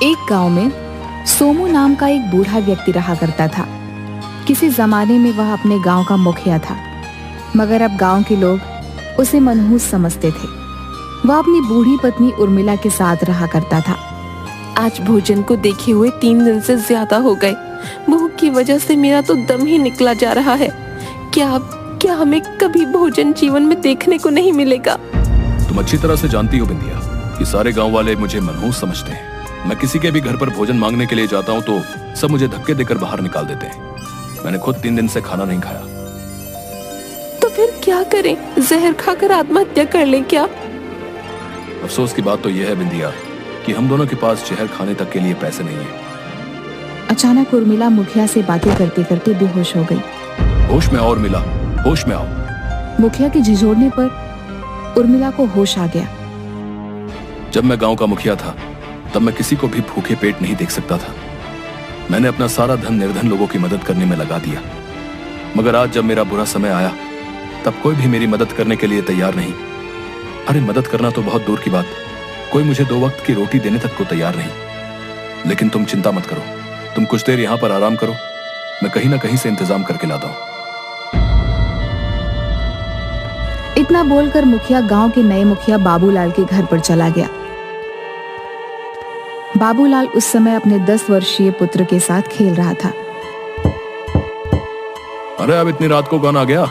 एक गांव में सोमू नाम का एक बूढ़ा व्यक्ति रहा करता था। किसी जमाने में वह अपने गांव का मुखिया था, मगर अब गांव के लोग उसे मनहूस समझते थे। वह अपनी बूढ़ी पत्नी उर्मिला के साथ रहा करता था। आज भोजन को देखे हुए 3 दिन से ज्यादा हो गए। भूख की वजह से मेरा तो दम ही निकला जा रहा है। क्या हमें कभी भोजन जीवन में देखने को नहीं मिलेगा? तुम अच्छी तरह से जानती हो बिंदिया कि सारे गांव वाले मुझे मनहूस समझते हैं। मैं किसी के भी घर पर भोजन मांगने के लिए जाता हूँ तो सब मुझे धक्के देकर बाहर निकाल देते हैं। मैंने खुद 3 दिन से खाना नहीं खाया। तो फिर क्या करें? जहर खाकर आत्महत्या कर लें क्या? अफसोस की बात तो यह है बिंदिया कि हम दोनों के पास जहर खाने तक के लिए पैसे नहीं है। अचानक उर्मिला मुखिया से बातें करते करते बेहोश हो गई। होश में आओ उर्मिला, होश में आओ। मुखिया के झिझोड़ने पर उर्मिला को होश आ गया। जब मैं गांव का मुखिया था तब मैं किसी को भी भूखे पेट नहीं देख सकता था। मैंने अपना सारा धन निर्धन लोगों की मदद करने में लगा दिया, मगर आज जब मेरा बुरा समय आया तब कोई भी मेरी मदद करने के लिए तैयार नहीं। अरे मदद करना तो बहुत दूर की बात, कोई मुझे 2 वक्त की रोटी देने तक को तैयार नहीं। लेकिन तुम चिंता मत करो, तुम कुछ देर यहाँ पर आराम करो, मैं कहीं ना कहीं से इंतजाम करके लाता हूँ। इतना बोलकर मुखिया गांव के नए मुखिया बाबूलाल के घर पर चला गया। बाबूलाल उस समय अपने 10 वर्षीय पुत्र के साथ खेल रहा था। अरे अब इतनी रात को कौन आ गया?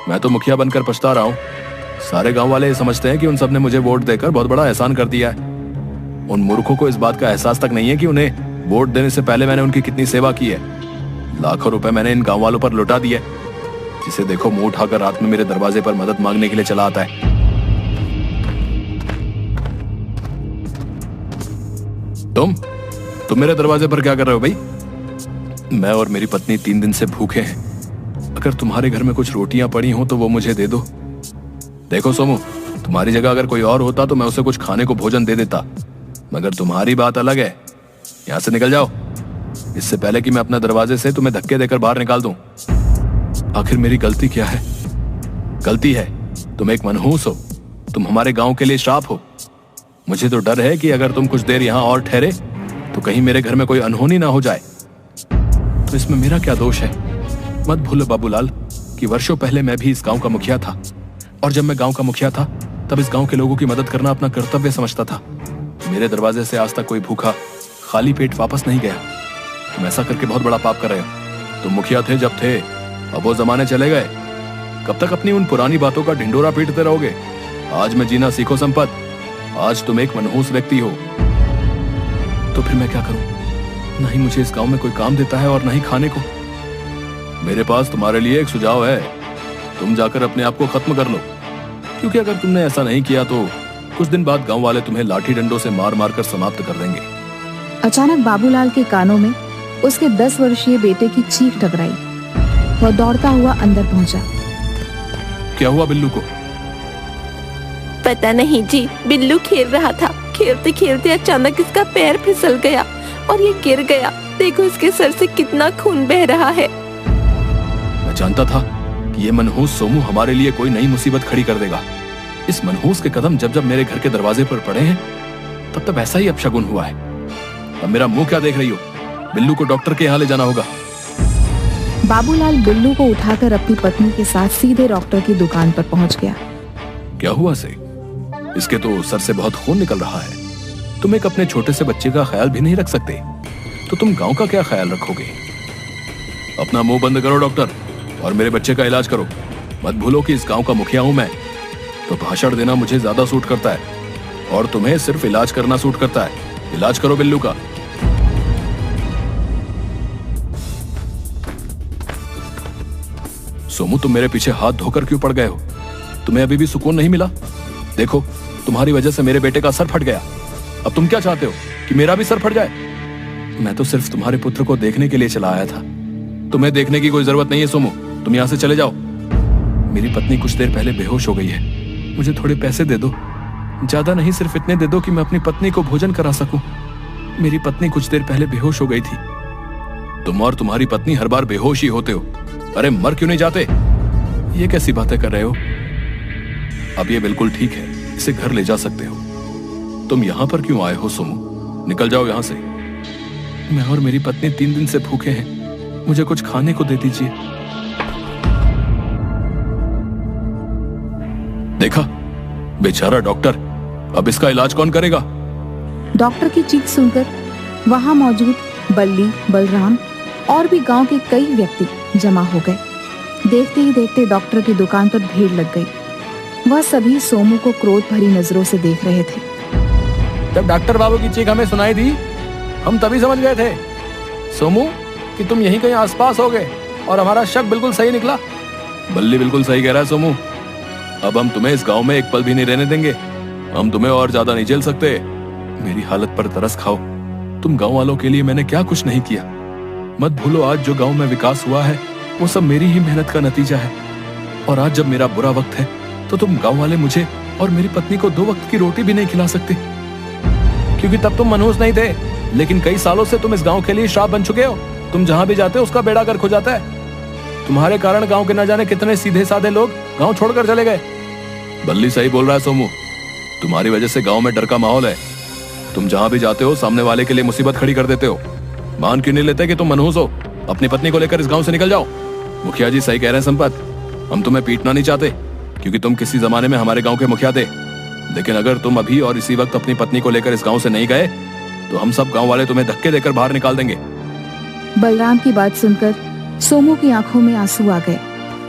मैं तो मुखिया बनकर पछता रहा हूँ। सारे गांव वाले समझते हैं कि उन सब ने मुझे वोट देकर बहुत बड़ा एहसान कर दिया है। उन मूर्खों को इस बात का एहसास तक नहीं है कि उन्हें वोट देने से पहले मैंने उनकी कितनी सेवा की है। लाखों रुपए मैंने इन गांव वालों पर लुटा दिए। जिसे देखो मुंह उठाकर रात में मेरे दरवाजे पर मदद मांगने के लिए चला आता है। तुम मेरे दरवाजे पर क्या कर रहे हो भाई? मैं और मेरी पत्नी 3 दिन से भूखे हैं। अगर तुम्हारे घर में कुछ रोटियां पड़ी हो तो वो मुझे दे दो। देखो सोमू, तुम्हारी जगह अगर कोई और होता तो मैं उसे कुछ खाने को भोजन दे देता, मगर तुम्हारी बात अलग है। यहां से निकल जाओ, इससे पहले कि मैं अपने दरवाजे से तुम्हें धक्के देकर बाहर निकाल दूं। आखिर मेरी गलती क्या है? गलती है तुम एक मनहूस हो, तुम हमारे गांव के लिए श्राप हो। मुझे तो डर है कि अगर तुम कुछ देर यहां और ठहरे तो कहीं मेरे घर में कोई अनहोनी ना हो जाए। तो इसमें मेरा क्या दोष है? मत भूलो बाबूलाल कि वर्षों पहले मैं भी इस गांव का मुखिया था, और जब मैं गांव का मुखिया था तब इस गांव के लोगों की मदद करना अपना कर्तव्य समझता था। मेरे दरवाजे से आज तक कोई भूखा खाली पेट वापस नहीं गया। तुम ऐसा करके बहुत बड़ा पाप कर रहे हो। तुम मुखिया थे जब थे, अब वो जमाने चले गए। कब तक अपनी उन पुरानी बातों का ढिंडोरा पीटते रहोगे? आज मैं जीना सीखो संपत, आज तुम एक मनहूस व्यक्ति हो। तो फिर मैं क्या करूं? नहीं मुझे इस गांव में कोई काम देता है और नहीं खाने को। मेरे पास तुम्हारे लिए एक सुझाव है, तुम जाकर अपने आप को खत्म कर लो, क्योंकि अगर तुमने ऐसा नहीं किया तो कुछ दिन बाद गांव वाले तुम्हें लाठी डंडों से मार मार कर समाप्त कर देंगे। अचानक बाबूलाल के कानों में उसके 10 वर्षीय बेटे की चीख टकराई। वह दौड़ता हुआ अंदर पहुंचा। क्या हुआ बिल्लू को? पता नहीं जी, बिल्लू खेल रहा था। खेलते खेलते अचानक इसका पैर फिसल गया और ये गिर गया। देखो इसके सर से कितना खून बह रहा है। मैं जानता था कि ये मनहूस सोमू हमारे लिए कोई नई मुसीबत खड़ी कर देगा। इस मनहूस के कदम जब जब मेरे घर के दरवाजे पर पड़े हैं तब तब ऐसा ही अपशगुन हुआ है। अब मेरा मुंह क्या देख रही हो? बिल्लू को डॉक्टर के यहाँ ले जाना होगा। बाबूलाल बिल्लू को उठाकर अपनी पत्नी के साथ सीधे डॉक्टर की दुकान पर पहुंच गया। क्या हुआ से? इसके तो सर से बहुत खून निकल रहा है। तुम एक अपने छोटे से बच्चे का ख्याल भी नहीं रख सकते, तो तुम गांव का क्या ख्याल रखोगे? अपना मुंह बंद करो डॉक्टर, और मेरे बच्चे का इलाज करो। मत भूलो कि इस गांव का मुखिया हूं मैं, तो भाषण देना मुझे ज्यादा सूट करता है, और तुम्हें सिर्फ इलाज करना सूट करता है। इलाज करो बिल्लू का। सोमू, तुम मेरे पीछे हाथ धोकर क्यों पड़ गए हो? तुम्हें अभी भी सुकून नहीं मिला? देखो, तुम्हारी वजह से मेरे बेटे का सर फट गया। अब तुम क्या चाहते हो कि मेरा भी सर फट जाए? मैं तो सिर्फ तुम्हारे पुत्र को देखने के लिए चला आया था। तुम्हें देखने की कोई जरूरत नहीं है सोमू, तुम यहाँ से चले जाओ। मेरी पत्नी कुछ देर पहले बेहोश हो गई है, मुझे थोड़े पैसे दे दो। ज्यादा नहीं, सिर्फ इतने दे दो कि मैं अपनी पत्नी को भोजन करा सकूं। मेरी पत्नी कुछ देर पहले बेहोश हो गई थी। तुम और तुम्हारी पत्नी हर बार बेहोश ही होते हो। अरे मर क्यों नहीं जाते? ये कैसी बातें कर रहे हो? अब ये बिल्कुल ठीक है, इसे घर ले जा सकते हो। तुम यहाँ पर क्यों आए हो सोमू? निकल जाओ यहाँ से। मैं और मेरी पत्नी 3 दिन से भूखे हैं, मुझे कुछ खाने को दे दीजिए। देखा, बेचारा डॉक्टर, अब इसका इलाज कौन करेगा? डॉक्टर की चीख सुनकर वहां मौजूद बल्ली, बलराम और भी गांव के कई व्यक्ति जमा हो गए। देखते ही देखते डॉक्टर की दुकान पर भीड़ लग गई। वह सभी सोमू को क्रोध भरी नजरों से देख रहे थे। जब डॉक्टर बाबू की चीख हमें सुनाई दी, हम तभी समझ गए थे सोमू कि तुम यहीं कहीं आसपास होगे, और हमारा शक बिल्कुल सही निकला। बल्ली बिल्कुल सही कह रहा है सोमू, अब हम तुम्हें इस गांव में एक पल भी नहीं रहने देंगे। हम तुम्हें और ज्यादा नहीं झेल सकते। मेरी हालत पर तरस खाओ। तुम गांव वालों के लिए मैंने क्या कुछ नहीं किया। मत भूलो, आज जो गांव में विकास हुआ है वो सब मेरी ही मेहनत का नतीजा है। और आज जब मेरा बुरा वक्त है तो तुम गांव वाले मुझे और मेरी पत्नी को 2 वक्त की रोटी भी नहीं खिला सकते, क्योंकि तब तुम मनहूस नहीं थे। लेकिन कई सालों से तुम इस गांव के लिए श्राप बन चुके हो। तुम जहां भी जाते हो उसका बेड़ा गर्क हो जाता है। तुम्हारे कारण गांव के न जाने कितने सीधे साधे लोग गांव छोड़कर चले गए। बल्ली सही बोल रहा है सोमू, तुम्हारी वजह से गांव में डर का माहौल है। तुम जहां भी जाते हो सामने वाले के लिए मुसीबत खड़ी कर देते हो। मान क्यों नहीं लेते कि तुम मनहूस हो? अपनी पत्नी को लेकर इस गांव से निकल जाओ। मुखिया जी सही कह रहे हैं संपत, हम तुम्हें पीटना नहीं चाहते, क्योंकि तुम किसी जमाने में हमारे गांव के मुखिया थे। लेकिन अगर तुम अभी और इसी वक्त अपनी पत्नी को लेकर इस गांव से नहीं गए तो हम सब गांव वाले तुम्हें धक्के देकर बाहर निकाल देंगे। बलराम की बात सुनकर सोमू की आंखों में आंसू आ गए।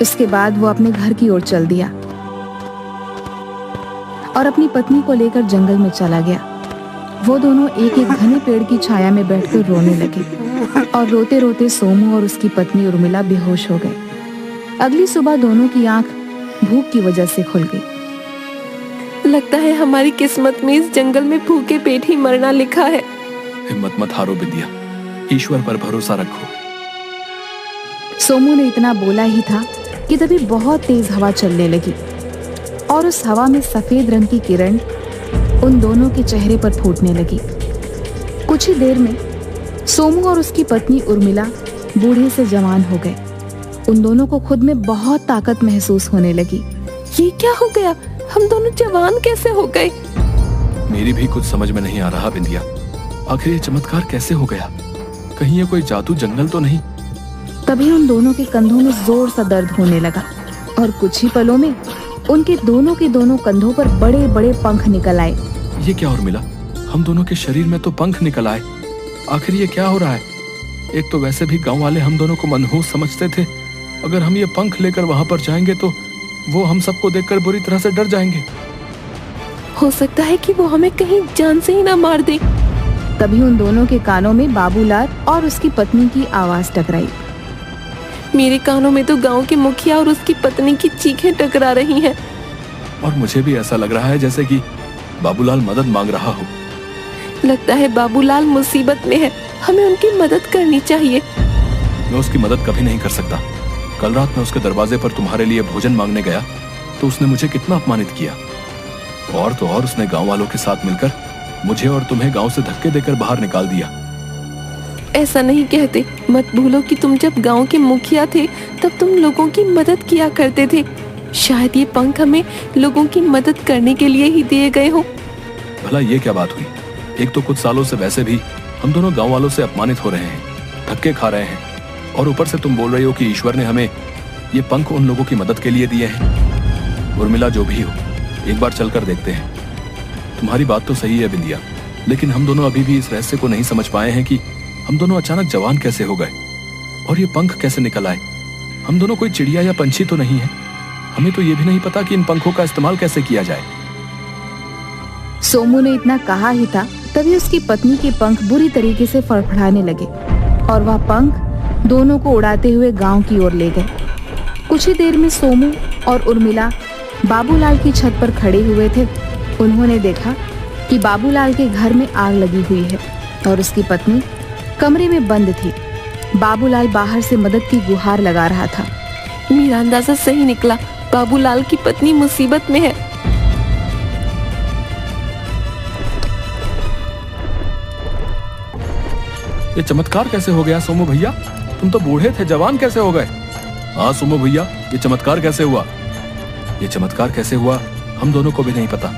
इसके बाद वो अपने घर की ओर चल दिया और अपनी पत्नी को लेकर जंगल में चला गया। वो दोनों एक एक घने पेड़ की छाया में बैठकर रोने लगे और रोते रोते सोमू और उसकी पत्नी उर्मिला बेहोश हो गए। अगली सुबह दोनों की आंख भूख की वजह से खुल गई। लगता है हमारी किस्मत में इस जंगल में भूखे पेट ही मरना लिखा है। हिम्मत मत हारो बिंदिया, ईश्वर पर भरोसा रखो। सोमू ने इतना बोला ही था कि तभी बहुत तेज हवा चलने लगी और उस हवा में सफेद रंग की किरण उन दोनों के चेहरे पर फूटने लगी। कुछ ही देर में सोमू और उसकी पत्नी उर्मिला बूढ़े से जवान हो गए। उन दोनों को खुद में बहुत ताकत महसूस होने लगी। ये क्या हो गया? हम दोनों जवान कैसे हो गए? मेरी भी कुछ समझ में नहीं आ रहा बिंदिया, आखिर ये चमत्कार कैसे हो गया? कहीं ये कोई जादू जंगल तो नहीं? तभी उन दोनों के कंधों में जोर सा दर्द होने लगा और कुछ ही पलों में उनके दोनों के दोनों कंधों पर बड़े बड़े पंख निकल आए। ये क्या उर्मिला, हम दोनों के शरीर में तो पंख निकल आए। आखिर ये क्या हो रहा है? एक तो वैसे भी गांव वाले हम दोनों को मनहूस समझते थे। अगर हम ये पंख लेकर वहां पर जाएंगे तो वो हम सबको देखकर बुरी तरह से डर जाएंगे। हो सकता है कि वो हमें कहीं जान से ही ना मार दे। तभी उन दोनों के कानों में बाबूलाल और उसकी पत्नी की आवाज टकराई। मेरे कानों में तो गांव के मुखिया और उसकी पत्नी की चीखें टकरा रही हैं। और मुझे भी ऐसा लग रहा है जैसे कि बाबूलाल मदद मांग रहा हो। लगता है बाबूलाल मुसीबत में है, हमें उनकी मदद करनी चाहिए। मैं उसकी मदद कभी नहीं कर सकता। कल रात मैं उसके दरवाजे पर तुम्हारे लिए भोजन मांगने गया तो उसने मुझे कितना अपमानित किया। और तो और उसने गांव वालों के साथ मिलकर मुझे और तुम्हें गांव से धक्के देकर बाहर निकाल दिया। ऐसा नहीं कहते। मत भूलो कि तुम जब गांव के मुखिया थे तब तुम लोगों की मदद किया करते थे। शायद ये पंख हमें लोगों की मदद करने के लिए ही दिए गए हो। भला ये क्या बात हुई? एक तो कुछ सालों से वैसे भी हम दोनों गांव वालों से अपमानित हो रहे हैं, धक्के खा रहे हैं, और ऊपर से तुम बोल रही हो कि ईश्वर ने हमें ये पंख उन लोगों की मदद के लिए दिए हैं। उर्मिला, जो भी हो, एक बार चलकर देखते हैं। तुम्हारी बात तो सही है बिंदिया, लेकिन हम दोनों अभी भी इस रहस्य को नहीं समझ पाए हैं कि हम दोनों अचानक जवान कैसे हो गए और ये पंख कैसे निकल आए। हम दोनों कोई चिड़िया या पंछी तो नहीं है। हमें तो ये भी नहीं पता कि इन पंखों का इस्तेमाल कैसे किया जाए। सोमू ने इतना कहा ही था तभी उसकी पत्नी के पंख बुरी तरीके से फड़फड़ाने लगे और वह पंख दोनों को उड़ाते हुए गांव की ओर ले गए। कुछ ही देर में सोमू और उर्मिला बाबूलाल की छत पर खड़े हुए थे। उन्होंने देखा कि बाबूलाल के घर में आग लगी हुई है और उसकी पत्नी कमरे में बंद थी। बाबूलाल बाहर से मदद की गुहार लगा रहा था। मेरा अंदाजा सही निकला, बाबूलाल की पत्नी मुसीबत में है। ये चमत्कार कैसे हो गया सोमू भैया? तुम तो बूढ़े थे, जवान कैसे हो गए? हाँ सोमू भैया, ये चमत्कार कैसे हुआ? ये चमत्कार कैसे हुआ हम दोनों को भी नहीं पता।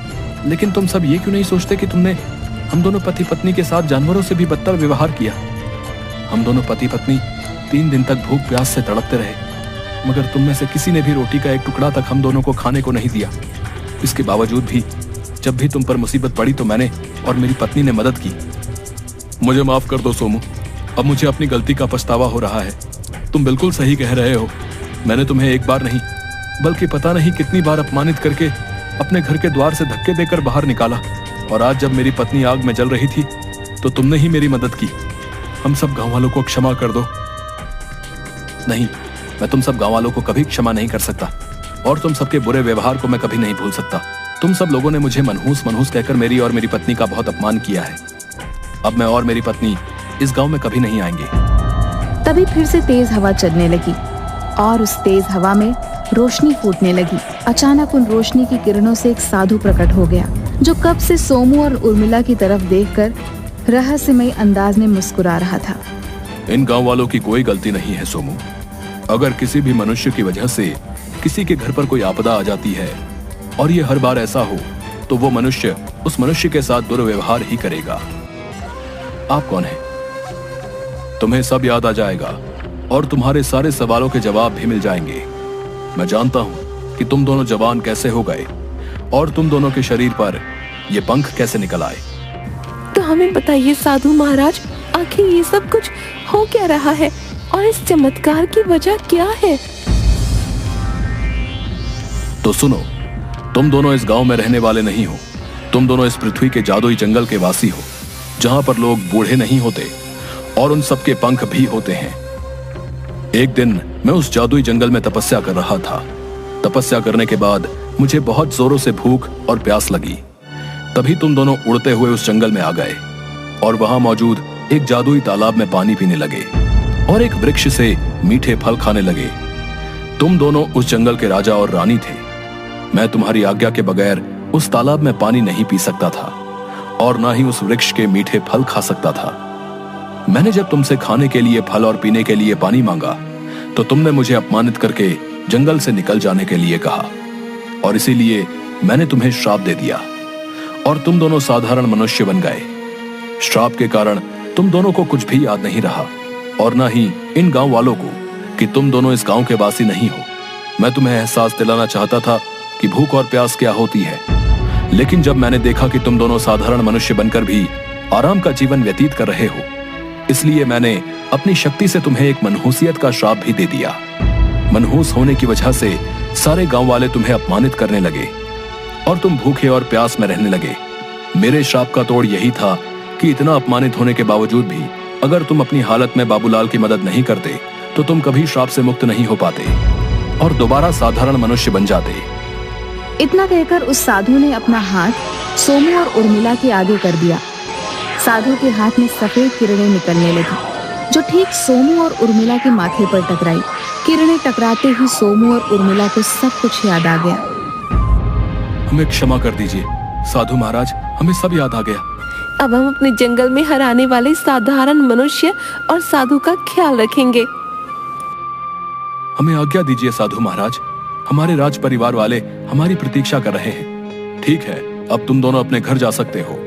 लेकिन तुम सब ये क्यों नहीं सोचते कि तुमने हम दोनों पति पत्नी के साथ जानवरों से भी बदतर व्यवहार किया? हम दोनों पति पत्नी 3 दिन तक भूख प्यास से तड़पते रहे, मगर तुम में से किसी ने भी रोटी का एक टुकड़ा तक हम दोनों को खाने को नहीं दिया। इसके बावजूद भी जब भी तुम पर मुसीबत पड़ी तो मैंने और मेरी पत्नी ने मदद की। मुझे माफ कर दो सोमू, अब मुझे अपनी गलती का पछतावा हो रहा है। तुम बिल्कुल सही कह रहे हो, मैंने तुम्हें एक बार नहीं बल्कि पता नहीं कितनी बार अपमानित करके अपने घर के द्वार से धक्के देकर बाहर निकाला, और आज जब मेरी पत्नी आग में जल रही थी तो तुमने ही मेरी मदद की। हम सब गांव वालों को क्षमा कर दो। नहीं, मैं तुम सब गांव वालों को कभी क्षमा नहीं कर सकता, और तुम सबके बुरे व्यवहार को मैं कभी नहीं भूल सकता। तुम सब लोगों ने मुझे मनहूस मनहूस कहकर मेरी और मेरी पत्नी का बहुत अपमान किया है। अब मैं और मेरी पत्नी इस गांव में कभी नहीं आएंगे। तभी फिर से तेज हवा चलने लगी और उस तेज हवा में रोशनी फूटने लगी। अचानक उन रोशनी की किरणों से एक साधु प्रकट हो गया, जो कब से सोमू और उर्मिला की तरफ देखकर रहस्यमय अंदाज में मुस्कुरा रहा था। इन गांव वालों की कोई गलती नहीं है सोमू। अगर किसी भी मनुष्य की वजह से किसी के घर पर कोई आपदा आ जाती है और ये हर बार ऐसा हो, तो वो मनुष्य उस मनुष्य के साथ दुर्व्यवहार ही करेगा। आप कौन हैं? तुम्हें सब याद आ जाएगा और तुम्हारे सारे सवालों के जवाब भी मिल जाएंगे। मैं जानता हूं कि तुम दोनों जवान कैसे हो गए और तुम दोनों के शरीर पर ये पंख कैसे निकल आए। तो हमें बताइए साधु महाराज, आखिर ये सब कुछ हो क्या रहा है और इस चमत्कार की वजह क्या है? तो सुनो, तुम दोनों इस गांव में रहने वाले नहीं हो। तुम दोनों इस पृथ्वी के जादुई जंगल के वासी हो, जहां पर लोग बूढ़े नहीं होते और उन सबके पंख भी होते हैं। एक दिन मैं उस जादुई जंगल में तपस्या कर रहा था। तपस्या करने के बाद मुझे बहुत जोरों से भूख और प्यास लगी। तभी तुम दोनों उड़ते हुए उस जंगल में आ गए और वहां मौजूद एक जादुई तालाब में पानी पीने लगे और एक वृक्ष से मीठे फल खाने लगे। तुम दोनों उस जंगल के राजा और रानी थे। मैं तुम्हारी आज्ञा के बगैर उस तालाब में पानी नहीं पी सकता था और ना ही उस वृक्ष के मीठे फल खा सकता था। मैंने जब तुमसे खाने के लिए फल और पीने के लिए पानी मांगा तो तुमने मुझे अपमानित करके जंगल से निकल जाने के लिए कहा, और इसीलिए मैंने तुम्हें श्राप दे दिया और तुम दोनों साधारण मनुष्य बन गए। श्राप के कारण तुम दोनों को कुछ भी याद नहीं रहा और ना ही इन गांव वालों को कि तुम दोनों इस गांव के वासी नहीं हो। मैं तुम्हें एहसास दिलाना चाहता था कि भूख और प्यास क्या होती है, लेकिन जब मैंने देखा कि तुम दोनों साधारण मनुष्य बनकर भी आराम का जीवन व्यतीत कर रहे हो, इसलिए मैंने अपनी शक्ति से तुम्हें एक मनहूसियत का श्राप भी दे दिया। मनहूस होने की वजह से सारे गांव वाले तुम्हें अपमानित करने लगे और तुम भूखे और प्यास में रहने लगे। मेरे श्राप का तोड़ यही था कि इतना अपमानित होने के बावजूद भी अगर तुम अपनी हालत में बाबूलाल की मदद नहीं करते तो तुम कभी श्राप से मुक्त नहीं हो पाते और दोबारा साधारण मनुष्य बन जाते। इतना कहकर उस साधु ने अपना हाथ सोमू और उर्मिला के आगे कर दिया। साधु के हाथ में सफेद किरणें निकलने लगी, जो ठीक सोमू और उर्मिला के माथे पर टकराई। किरणें टकराते ही सोमू और उर्मिला को सब कुछ याद आ गया। हमें क्षमा कर दीजिए साधु महाराज, हमें सब याद आ गया। अब हम अपने जंगल में हराने वाले साधारण मनुष्य और साधु का ख्याल रखेंगे। हमें आज्ञा दीजिए साधु महाराज, हमारे राज परिवार वाले हमारी प्रतीक्षा कर रहे हैं। ठीक है, अब तुम दोनों अपने घर जा सकते हो।